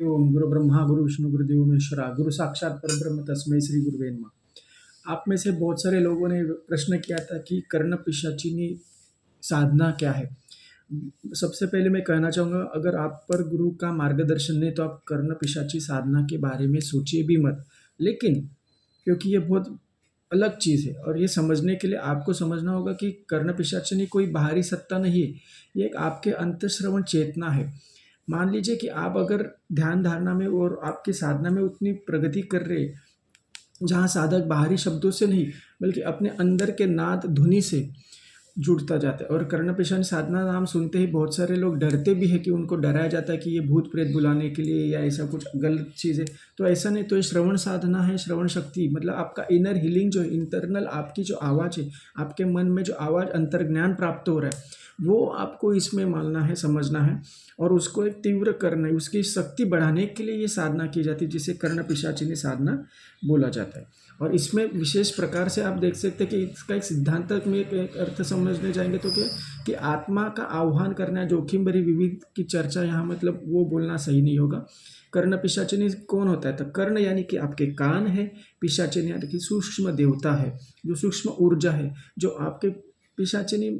ओम गुरु ब्रह्मा गुरु विष्णु गुरुदेव महेश्वरा गुरु साक्षात परब्रह्म तस्मै श्री गुरुवे नमः। आप में से बहुत सारे लोगों ने प्रश्न किया था कि कर्ण पिशाचिनी साधना क्या है। सबसे पहले मैं कहना चाहूँगा, अगर आप पर गुरु का मार्गदर्शन नहीं तो आप कर्ण पिशाची साधना के बारे में सोचिए भी मत। लेकिन क्योंकि ये बहुत अलग चीज़ है और ये समझने के लिए आपको समझना होगा कि कर्ण पिशाचिनी कोई बाहरी सत्ता नहीं है। ये एक आपके अंतःश्रवण चेतना है। मान लीजिए कि आप अगर ध्यान धारणा में और आपकी साधना में उतनी प्रगति कर रहे हैं, जहाँ साधक बाहरी शब्दों से नहीं बल्कि अपने अंदर के नाद धुनि से जुड़ता जाता है। और कर्ण पिशाच साधना नाम सुनते ही बहुत सारे लोग डरते भी है कि उनको डराया जाता है कि ये भूत प्रेत बुलाने के लिए या ऐसा कुछ गलत चीज़ है। तो ऐसा नहीं, तो ये श्रवण साधना है। श्रवण शक्ति मतलब आपका इनर हीलिंग जो है, इंटरनल आपकी जो आवाज़ है, आपके मन में जो आवाज़ अंतर्ज्ञान प्राप्त हो रहा है, वो आपको इसमें मानना है, समझना है और उसको एक तीव्र करना है। उसकी शक्ति बढ़ाने के लिए ये साधना की जाती है, जिसे कर्ण पिशाचिनी साधना बोला जाता है। और इसमें विशेष प्रकार से आप देख सकते हैं कि इसका एक सिद्धांत में एक अर्थ समझने जाएंगे तो क्या कि आत्मा का आह्वान करना, जोखिम भरी विविध की चर्चा यहाँ मतलब वो बोलना सही नहीं होगा। कर्ण पिशाचिनी कौन होता है? तो कर्ण यानी कि आपके कान है, पिशाचिनी यानी कि सूक्ष्म देवता है, जो सूक्ष्म ऊर्जा है, जो आपके पिशाचिनी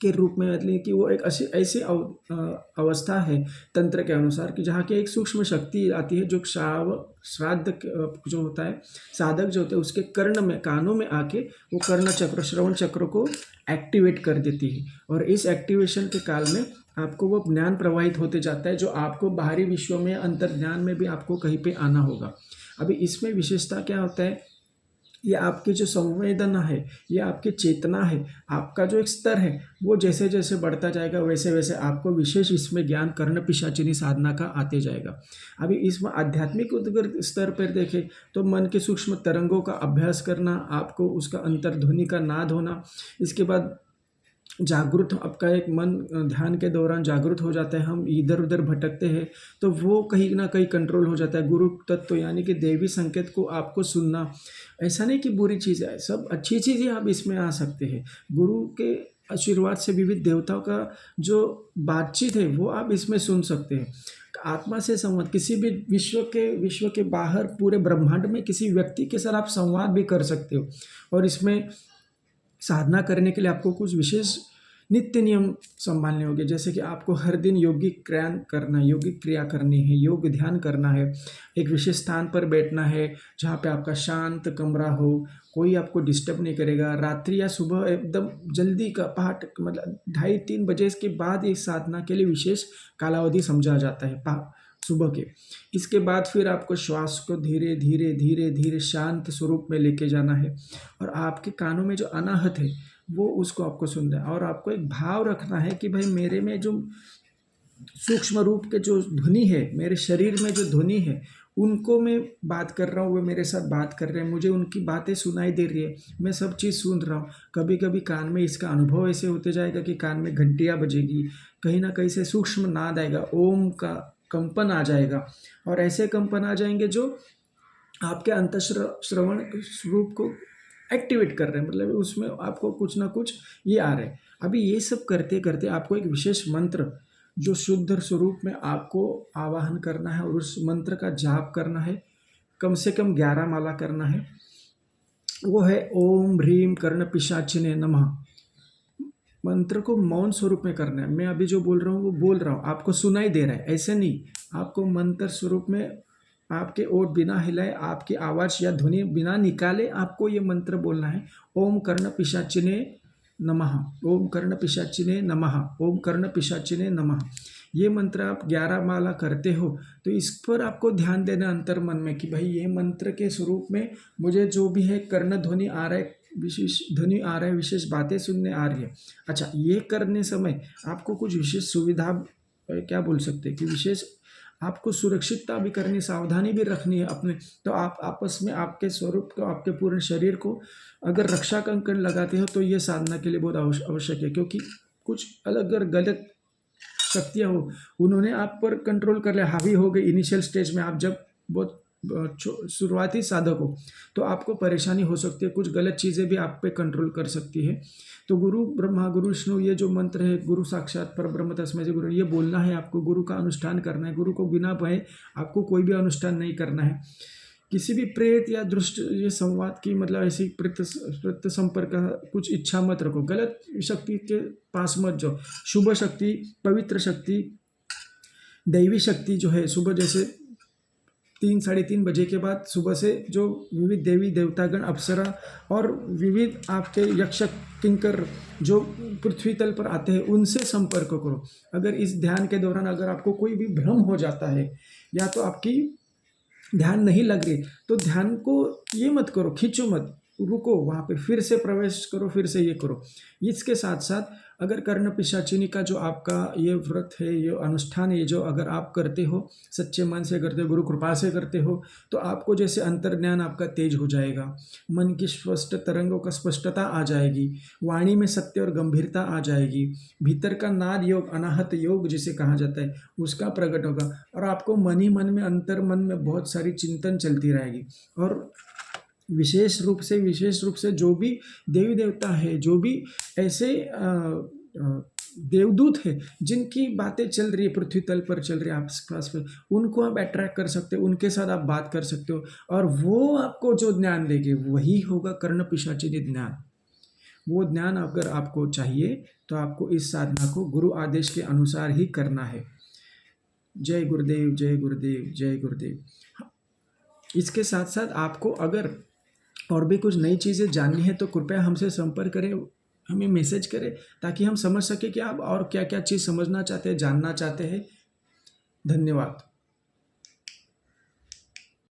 के रूप में, मतलब कि वो एक ऐसी ऐसी अवस्था है तंत्र के अनुसार कि जहाँ की एक सूक्ष्म शक्ति आती है, जो श्राद्ध जो होता है, साधक जो होते हैं उसके कर्ण में, कानों में आके वो कर्ण चक्र, श्रवण चक्र को एक्टिवेट कर देती है। और इस एक्टिवेशन के काल में आपको वो ज्ञान प्रवाहित होते जाता है, जो आपको बाहरी विश्व में, अंतर ज्ञान में भी आपको कहीं पे आना होगा। अभी इसमें विशेषता क्या होता है, ये आपकी जो संवेदना है, ये आपकी चेतना है, आपका जो एक स्तर है, वो जैसे जैसे बढ़ता जाएगा वैसे वैसे आपको विशेष इसमें ज्ञान कर्ण पिशाचिनी साधना का आते जाएगा। अभी इसमें आध्यात्मिक अगर स्तर पर देखें तो मन के सूक्ष्म तरंगों का अभ्यास करना, आपको उसका अंतर्ध्वनि का नाद होना, इसके बाद जागृत आपका एक मन ध्यान के दौरान जागृत हो जाता है, हम इधर उधर भटकते हैं तो वो कहीं ना कहीं कंट्रोल हो जाता है। गुरु तत्व यानी कि देवी संकेत को आपको सुनना, ऐसा नहीं कि बुरी चीज़ है, सब अच्छी चीज़ें आप इसमें आ सकते हैं। गुरु के आशीर्वाद से विविध देवताओं का जो बातचीत है वो आप इसमें सुन सकते हैं। आत्मा से संवाद, किसी भी विश्व के बाहर पूरे ब्रह्मांड में किसी व्यक्ति के साथ आप संवाद भी कर सकते हो। और इसमें साधना करने के लिए आपको कुछ विशेष नित्य नियम संभालने होंगे, जैसे कि आपको हर दिन योगिक क्रिया करना है, योगिक क्रिया करनी है, योग ध्यान करना है, एक विशेष स्थान पर बैठना है जहाँ पे आपका शांत कमरा हो, कोई आपको डिस्टर्ब नहीं करेगा। रात्रि या सुबह एकदम जल्दी का पहाट मतलब 2:30-3 बजे के बाद इस साधना के लिए विशेष कालावधि समझा जाता है सुबह के। इसके बाद फिर आपको श्वास को धीरे धीरे धीरे धीरे शांत स्वरूप में लेके जाना है और आपके कानों में जो अनाहत है वो उसको आपको सुनना है। और आपको एक भाव रखना है कि भाई मेरे में जो सूक्ष्म रूप के जो ध्वनि है, मेरे शरीर में जो ध्वनि है, उनको मैं बात कर रहा हूँ, वो मेरे साथ बात कर रहे हैं, मुझे उनकी बातें सुनाई दे रही है, मैं सब चीज़ सुन रहा हूँ। कभी कभी कान में इसका अनुभव ऐसे होते जाएगा कि कान में घंटियाँ बजेगी, कहीं ना कहीं से सूक्ष्म नाद आएगा, ओम का कंपन आ जाएगा। और ऐसे कंपन आ जाएंगे जो आपके श्रवण स्वरूप को एक्टिवेट कर रहे हैं, मतलब उसमें आपको कुछ ना कुछ ये आ रहा है। अभी ये सब करते करते आपको एक विशेष मंत्र जो शुद्ध स्वरूप में आपको आवाहन करना है और उस मंत्र का जाप करना है, कम से कम 11 माला करना है। वो है ओम ह्रीम कर्ण पिशाचिने नमः। मंत्र को मौन स्वरूप में करना है। मैं अभी जो बोल रहा हूँ वो बोल रहा हूँ, आपको सुनाई दे रहा है, ऐसे नहीं। आपको मंत्र स्वरूप में आपके ओठ बिना हिलाए, आपकी आवाज़ या ध्वनि बिना निकाले आपको ये मंत्र बोलना है। ओम कर्ण पिशाचिने नमः, ओम कर्ण पिशाचिने नमः, ओम कर्ण पिशाचिने नमः। ये मंत्र आप 11 माला करते हो तो इस पर आपको ध्यान देना अंतर मन में कि भाई ये मंत्र के स्वरूप में मुझे जो भी है कर्ण ध्वनि आ रहा है, विशेष ध्वनि आ रहा है, विशेष बातें सुनने आ रही है। अच्छा, ये करने समय आपको कुछ विशेष सुविधा क्या बोल सकते हैं कि विशेष आपको सुरक्षितता भी करनी, सावधानी भी रखनी है अपने। तो आप आपस में आपके स्वरूप को, आपके पूरे शरीर को अगर रक्षा कंकण लगाते हो तो ये साधना के लिए बहुत आवश्यक है। क्योंकि कुछ अलग अगर गलत शक्तियाँ हो, उन्होंने आप पर कंट्रोल कर लिया, हावी हो गई इनिशियल स्टेज में, आप जब बहुत शुरुआती साधक हो तो आपको परेशानी हो सकती है, कुछ गलत चीज़ें भी आप पे कंट्रोल कर सकती है। तो गुरु ब्रह्मा गुरु विष्णु ये जो मंत्र है, गुरु साक्षात परब्रह्म तस्मै श्री गुरु, ये बोलना है आपको, गुरु का अनुष्ठान करना है। गुरु को बिना भय आपको कोई भी अनुष्ठान नहीं करना है। किसी भी प्रेत या दुष्ट ये संवाद की मतलब ऐसी प्रेत संपर्क का कुछ इच्छा मत रखो, गलत शक्ति के पास मत जाओ। शुभ शक्ति, पवित्र शक्ति, दैवी शक्ति जो है, सुबह जैसे 3 साढ़े 3 बजे के बाद सुबह से जो विविध देवी देवतागण, अप्सरा और विविध आपके यक्ष किंकर जो पृथ्वी तल पर आते हैं उनसे संपर्क करो। अगर इस ध्यान के दौरान अगर आपको कोई भी भ्रम हो जाता है या तो आपकी ध्यान नहीं लग रही तो ध्यान को ये मत करो, खींचो मत, रुको वहाँ पे, फिर से प्रवेश करो, फिर से ये करो। इसके साथ साथ अगर कर्ण पिशाचिनी का जो आपका ये व्रत है, ये अनुष्ठान है, जो अगर आप करते हो, सच्चे मन से करते हो, गुरु कृपा से करते हो, तो आपको जैसे अंतर्ज्ञान आपका तेज हो जाएगा, मन की स्पष्ट तरंगों का स्पष्टता आ जाएगी, वाणी में सत्य और गंभीरता आ जाएगी, भीतर का नाद योग, अनाहत योग जिसे कहा जाता है, उसका प्रकट होगा और आपको मन ही मन में, अंतर मन में बहुत सारी चिंतन चलती रहेगी। और विशेष रूप से जो भी देवी देवता है, जो भी ऐसे देवदूत है जिनकी बातें चल रही है, पृथ्वी तल पर चल रही है आस पास में, उनको आप अट्रैक्ट कर सकते हो, उनके साथ आप बात कर सकते हो और वो आपको जो ज्ञान देंगे वही होगा कर्ण पिशाचिनी ज्ञान। वो ज्ञान अगर आपको चाहिए तो आपको इस साधना को गुरु आदेश के अनुसार ही करना है। जय गुरुदेव, जय गुरुदेव, जय गुरुदेव। इसके साथ साथ आपको अगर और भी कुछ नई चीज़ें जाननी है तो कृपया हमसे संपर्क करें, हमें मैसेज करें ताकि हम समझ सकें कि आप और क्या क्या चीज़ समझना चाहते हैं, जानना चाहते हैं। धन्यवाद।